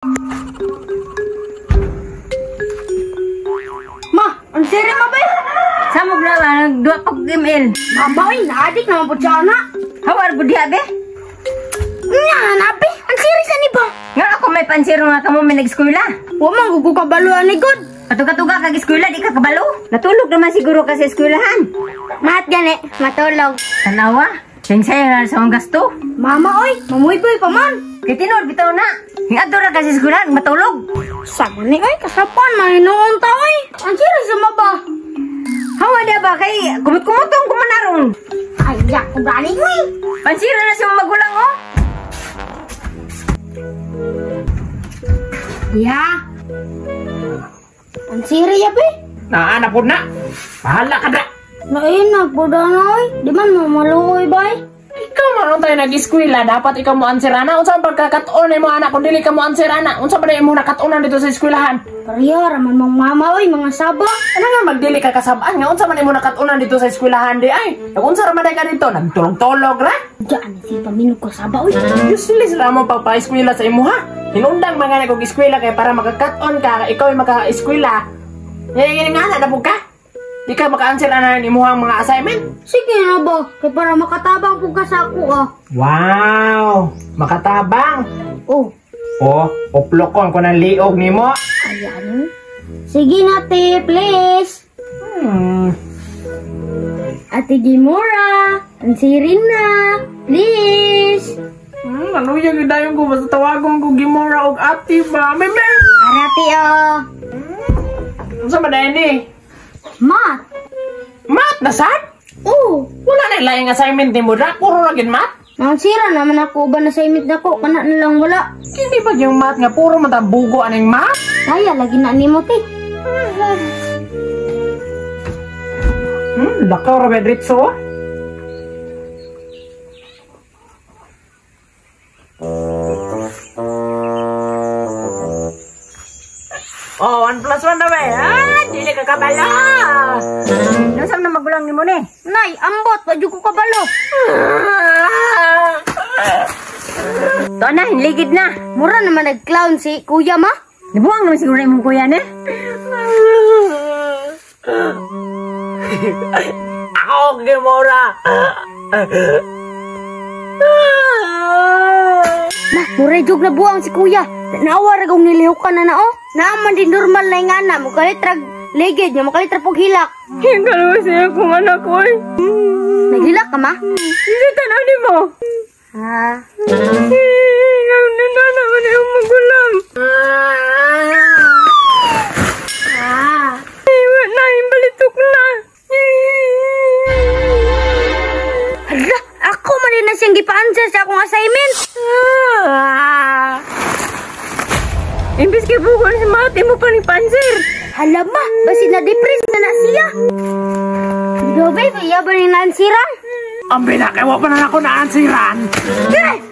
Ma, ang siri mo ba? Samog na ba? Nagduwa pag-email. Mama, oy, naadik naman po siya na. Hawar budi abe? Nga, nabi, ang siri sa ni ba? Nga ako may pansiro nga kamo may nag-eskwela. Huwag mang gugukabaluan ni God. Katuga-tuga kag eskwela di ka kabalo. Natulog naman siguro ka sa eskwelahan. Mahat gani, matulog. Tanawa, sing-sayo na sa mong gasto. Mama, oy, mamuy-boy pa man. Kay tinod bitaw na. Hingadto ra ka sa eskwelahan matulog. Sabi ni, oy, kasapan, mahinuon ta, oy. Ang siri sa maba. Hawa dia ba kay kumot-kumotong kumanaron. Ay, yak, kubrani ko eh. Pansiro na si mga magulang oh. Ya. Ang siri ya, be. Anak po na. Bahala ka na. Nainag po na, oy. Di man mamaluoy, bay. Ikaw man tayo nag-eskwela, dapat ikaw mo ansirana. Unsa ang pagkakataon mo anak kung dili ka mo ansirana? Unsa ba na mo nakatunan dito sa eskwelahan? Pariya, raman mong mama, oy, mga saba. Ano nga magdili ka kasabaan nga unsa man mo nakatunan dito sa eskwelahan di ay? Unsa ra man ka dito? Nagtulog-tulog ra? Diyan, si paminog ko saba, oy. Useless ra mo pagpa-eskwela sa imo ha. Hinundang mga nagog eskwela kay para makakaton ka, ikaw ay maka-eskwela. Nga nga na po ka? Di ka maka-answer na imuhang mga assignment? Sige na ba, kay para makatabang po ka sa ako, ah. Wow! Makatabang! Oh, Oh, uplokon ko ng liog ni mo. ayan. Sige na, te, please. Ate Gimora, ang sirin na. Please. Ano yung dayon ko? Basta tawagon ko Gimora og ati ba? May Arati, oh. Ano sa madayan eh? Mat. Mat na sad? Oh, Wala na ilang assignment ni mo na. Puro lagin mat. ang sira naman ako ba na sa imit na ko, kana na lang wala. Hindi ba yung mat nga puro matabugo aning mat? Kaya, lagi na ni mo, te. Lakaw ra ba dritso? Oh, 1 plus 1 na ba? Ah, dili ka kabala. Nasam na magulang ni mo ni? Nay, ambot, wadyo ko kabalo. To na, hinligid na. Mura naman nag-clown si kuya, ma. Nabuang naman siguro yung kuya ni. Ako, Gimora. Ma, mura jog na buang si kuya. Naawar akong nilihukan na oh. Naaman din normal na yung anak. Mukalitrag legid niya, mukalitrag pog hilak. Hingalo siya kung anak ko eh. Naghilak ka, ma? Hindi tanaw ni mo. Ha? Hingalo na naman yung magulang. Iwan na, balitok na. Hala, ako man din na siyang gipa-answer sa akong assignment. Imbis kay bukon si mati mo pa ni Panzer. Hala, ma, basi na-depress na siya. Gabi, kaya ba rin naansiran? Ang binakawa pa na ako na ansiran. Guys,